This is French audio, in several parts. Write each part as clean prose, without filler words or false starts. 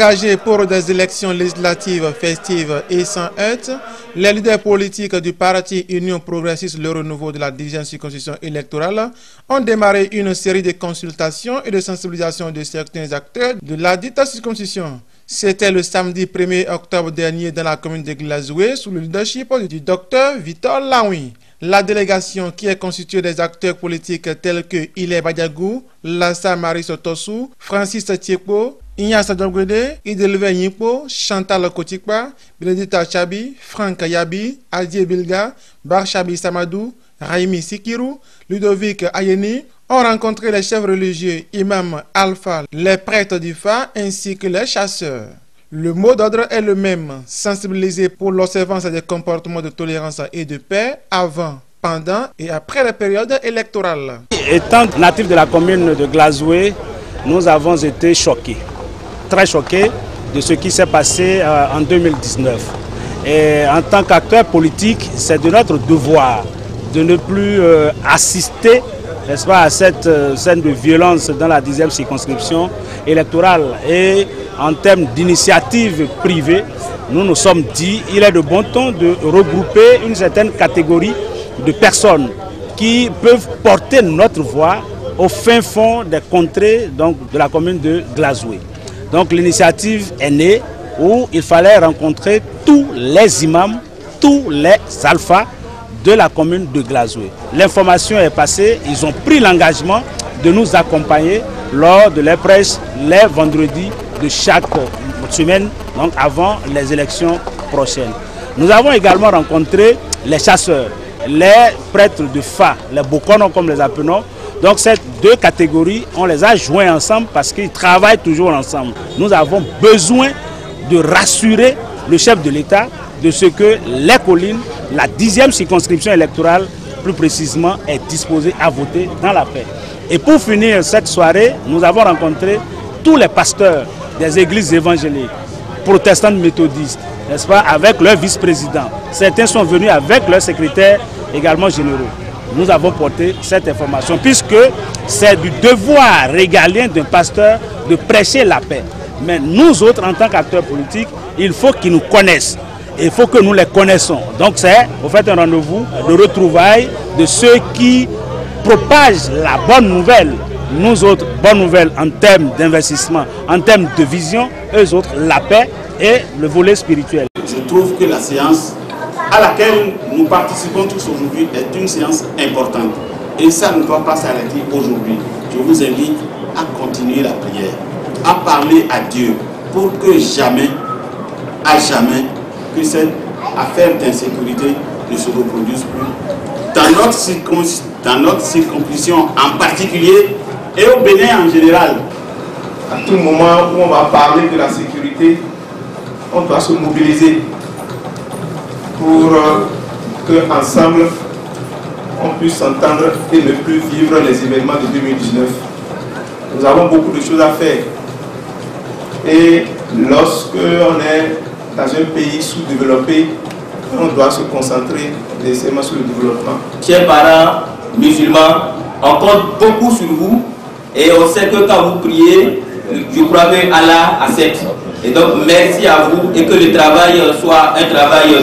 Engagés pour des élections législatives festives et sans heurts, les leaders politiques du parti Union Progressiste Le Renouveau de la 10e circonscription électorale ont démarré une série de consultations et de sensibilisation de certains acteurs de la dite circonscription. C'était le samedi 1er octobre dernier dans la commune de Glazoué sous le leadership du docteur Victor Laoui. La délégation, qui est constituée des acteurs politiques tels que Ile Badiagou, Lassa Marie Sotosu, Francis Tiepo, Ignace Dongwede, Idelve Yipo, Chantal Kotikpa, Benedita Chabi, Franck Yabi, Adie Bilga, Barchabi Samadou, Raimi Sikiru, Ludovic Ayeni, ont rencontré les chefs religieux, imams Alpha, les prêtres du Fa ainsi que les chasseurs. Le mot d'ordre est le même, sensibiliser pour l'observance des comportements de tolérance et de paix avant, pendant et après la période électorale. Étant natif de la commune de Glazoué, nous avons été choqués, très choqués de ce qui s'est passé en 2019. Et en tant qu'acteur politique, c'est de notre devoir de ne plus assister, n'est-ce pas, à cette scène de violence dans la 10e circonscription électorale. Et en termes d'initiative privée, nous nous sommes dit qu'il est de bon ton de regrouper une certaine catégorie de personnes qui peuvent porter notre voix au fin fond des contrées de la commune de Glazoué. Donc l'initiative est née où il fallait rencontrer tous les imams, tous les alphas de la commune de Glazoué. L'information est passée, ils ont pris l'engagement de nous accompagner lors de les prêches les vendredis de chaque semaine, donc avant les élections prochaines. Nous avons également rencontré les chasseurs, les prêtres de Fa, les Bokono comme les appelons. Donc ces deux catégories, on les a joints ensemble parce qu'ils travaillent toujours ensemble. Nous avons besoin de rassurer le chef de l'État de ce que les collines, la 10e circonscription électorale, plus précisément, est disposée à voter dans la paix. Et pour finir cette soirée, nous avons rencontré tous les pasteurs des églises évangéliques, protestantes méthodistes, n'est-ce pas, avec leur vice-président. Certains sont venus avec leurs secrétaires également généraux. Nous avons porté cette information puisque c'est du devoir régalien d'un pasteur de prêcher la paix. Mais nous autres, en tant qu'acteurs politiques, il faut qu'ils nous connaissent. Il faut que nous les connaissons. Donc c'est, au fait, un rendez-vous de retrouvailles de ceux qui propagent la bonne nouvelle. Nous autres, bonne nouvelle en termes d'investissement, en termes de vision, eux autres, la paix et le volet spirituel. Je trouve que la séance à laquelle nous participons tous aujourd'hui est une séance importante. Et ça ne doit pas s'arrêter aujourd'hui. Je vous invite à continuer la prière, à parler à Dieu pour que jamais, à jamais, que cette affaire d'insécurité ne se reproduise plus. Dans notre circonscription en particulier et au Bénin en général. À tout moment où on va parler de la sécurité, on doit se mobiliser pour que ensemble on puisse s'entendre et ne plus vivre les événements de 2019. Nous avons beaucoup de choses à faire. Et lorsque on est dans un pays sous-développé, on doit se concentrer nécessairement sur le développement. Chers parents musulmans, on compte beaucoup sur vous et on sait que quand vous priez, je crois que Allah accepte. Et donc merci à vous et que le travail soit un travail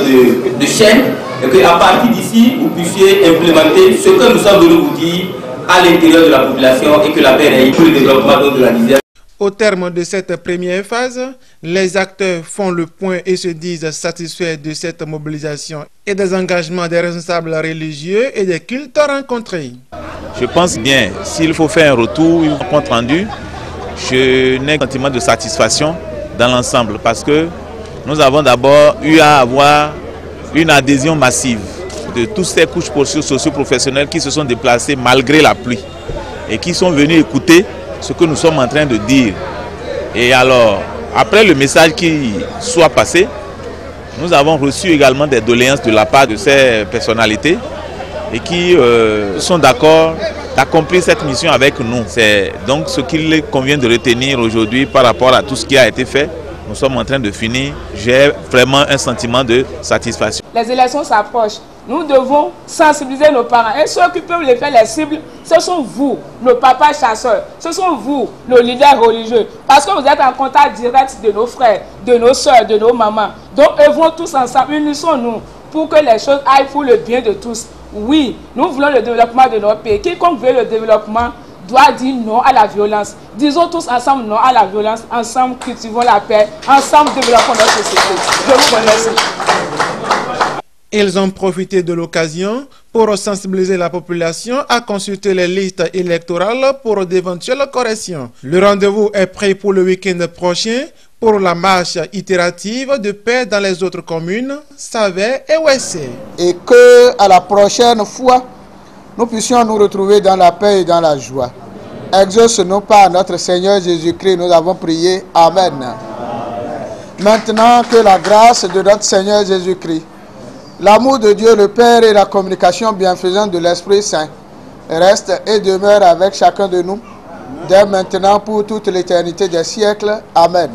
de chaîne et qu'à partir d'ici, vous puissiez implémenter ce que nous sommes venus vous dire à l'intérieur de la population et que la paix règne pour le développement de la 10e. Au terme de cette première phase, les acteurs font le point et se disent satisfaits de cette mobilisation et des engagements des responsables religieux et des cultes rencontrés. Je pense bien, s'il faut faire un retour, un compte rendu, je n'ai qu'un sentiment de satisfaction dans l'ensemble parce que nous avons d'abord eu à avoir une adhésion massive de toutes ces couches socio-professionnelles qui se sont déplacées malgré la pluie et qui sont venus écouter ce que nous sommes en train de dire. Et alors, après le message qui soit passé, nous avons reçu également des doléances de la part de ces personnalités et qui sont d'accord d'accomplir cette mission avec nous. C'est donc ce qu'il convient de retenir aujourd'hui par rapport à tout ce qui a été fait. Nous sommes en train de finir. J'ai vraiment un sentiment de satisfaction. Les élections s'approchent. Nous devons sensibiliser nos parents. Et ceux qui peuvent les faire les cibles, Ce sont vous, nos papas chasseurs. Ce sont vous, nos leaders religieux. Parce que vous êtes en contact direct de nos frères, de nos soeurs, de nos mamans. Donc, œuvrons tous ensemble, unissons-nous pour que les choses aillent pour le bien de tous. Oui, nous voulons le développement de notre pays. Quiconque veut le développement doit dire non à la violence. Disons tous ensemble non à la violence. Ensemble, cultivons la paix. Ensemble, développons notre société. Je vous remercie. Ils ont profité de l'occasion pour sensibiliser la population à consulter les listes électorales pour d'éventuelles corrections. Le rendez-vous est pris pour le week-end prochain pour la marche itérative de paix dans les autres communes, Savet et Ouessé. Et que à la prochaine fois, nous puissions nous retrouver dans la paix et dans la joie. Exauce-nous par notre Seigneur Jésus-Christ, nous avons prié. Amen. Maintenant que la grâce de notre Seigneur Jésus-Christ, l'amour de Dieu le Père et la communication bienfaisante de l'Esprit Saint reste et demeure avec chacun de nous, dès maintenant pour toute l'éternité des siècles. Amen.